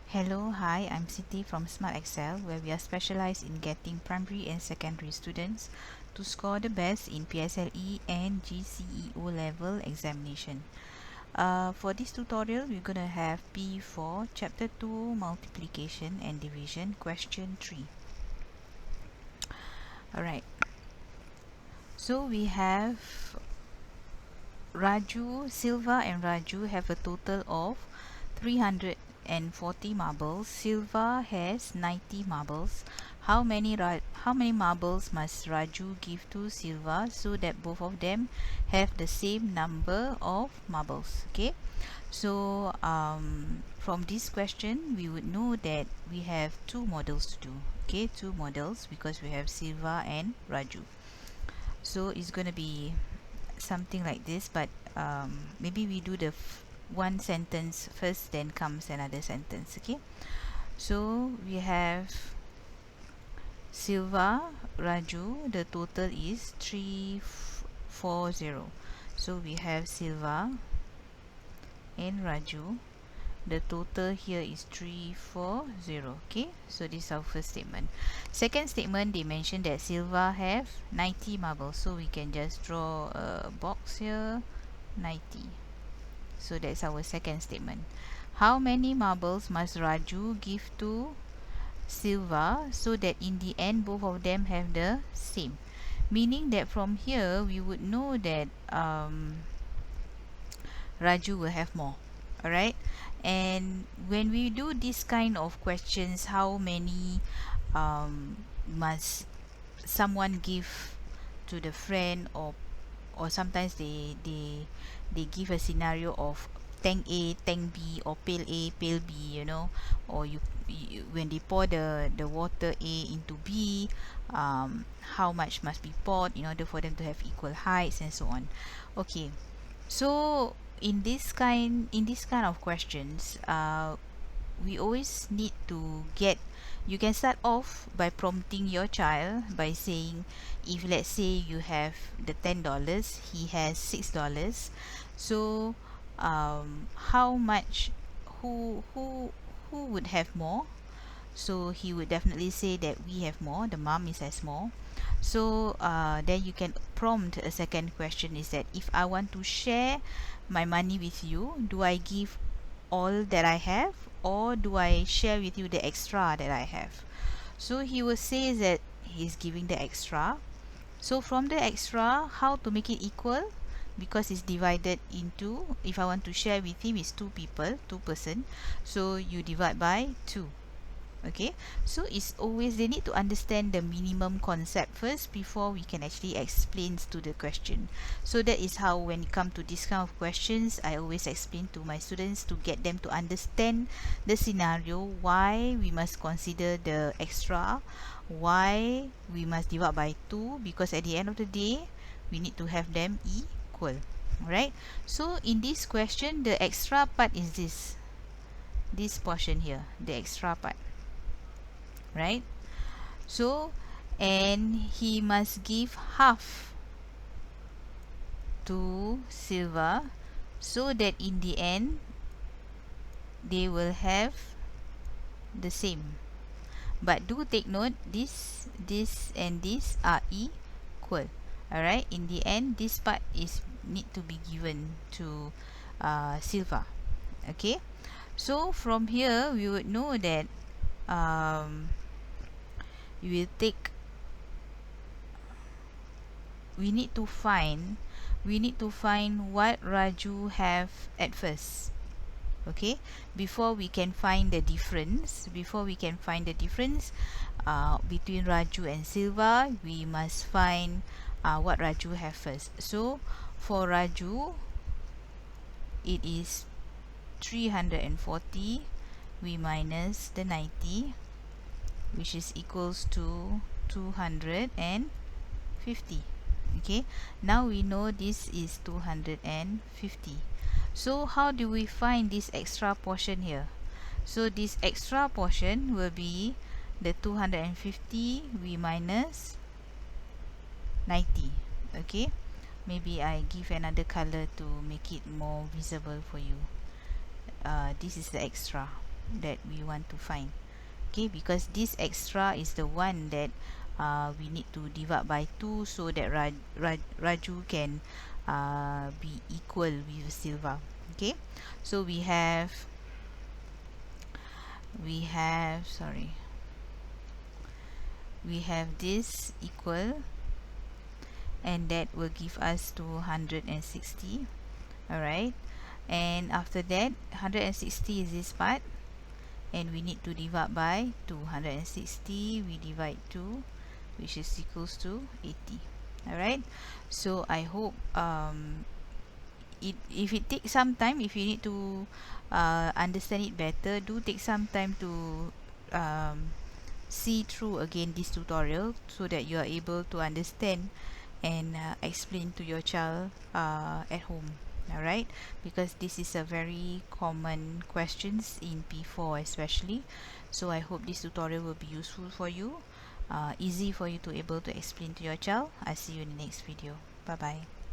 Hello, hi, I'm Siti from Smart Excel, where we are specialized in getting primary and secondary students to score the best in PSLE and GCE O-level examination. For this tutorial, we're going to have P4 Chapter 2 Multiplication and Division Question 3. Alright, so we have Raju, Silva and Raju have a total of 340 marbles. Silva has 90 marbles. How many marbles must Raju give to Silva so that both of them have the same number of marbles? Okay, so from this question we would know that we have two models to do. Okay, two models because we have Silva and Raju. So it's going to be something like this, but maybe we do the one sentence first, then comes another sentence. Okay, so we have Silva, Raju, the total is 340. So we have Silva and Raju, the total here is 340. Okay, so this is our first statement. Second statement, they mentioned that Silva have 90 marbles, so we can just draw a box here, 90. So that's our second statement. How many marbles must Raju give to Silva so that in the end both of them have the same? Meaning that from here we would know that Raju will have more. Alright, and when we do this kind of questions, how many must someone give to the friend, or sometimes they give a scenario of tank A, tank B, or pail A, pail B, or you when they pour the water A into B, how much must be poured in order for them to have equal heights and so on. Okay, so in this kind of questions, we always need to get, you can start off by prompting your child by saying, if let's say you have the $10, he has $6, so how much, who would have more? So he would definitely say that we have more, the mom has more. So then you can prompt a second question, is that if I want to share my money with you, do I give all that I have, or do I share with you the extra that I have? So he will say that he's giving the extra. So from the extra, how to make it equal? Because it's divided into, if I want to share with him, is two person, so you divide by 2. Okay, so it's always, they need to understand the minimum concept first before we can actually explain to the question. So that is how, when it comes to this kind of questions, I always explain to my students to get them to understand the scenario, why we must consider the extra, why we must divide by 2, because at the end of the day we need to have them equal. Alright, so in this question, the extra part is this portion here, the extra part, right? So, and he must give half to Silva so that in the end they will have the same. But do take note, this and this are equal. Alright, in the end this part is need to be given to Silva. Okay, so from here we would know that we will take, we need to find what Raju have at first. Okay, before we can find the difference, between Raju and Silva, we must find what Raju have first. So for Raju, it is 340, we minus the 90, which is equals to 250. Okay, now we know this is 250. So how do we find this extra portion here? So this extra portion will be the 250, we minus 90. Okay, maybe I give another color to make it more visible for you. This is the extra. that we want to find. Okay, because this extra is the one that we need to divide by 2 so that Raju can be equal with Silva. Okay, so sorry, we have this equal, and that will give us 260. Alright, and after that 160 is this part, and we need to divide by 260. We divide 2, which is equals to 80. Alright, so I hope if it takes some time, if you need to understand it better, do take some time to see through again this tutorial so that you are able to understand and explain to your child at home. Alright, because this is a very common questions in P4 especially. So I hope this tutorial will be useful for you, easy for you to able to explain to your child. I'll see you in the next video. Bye bye.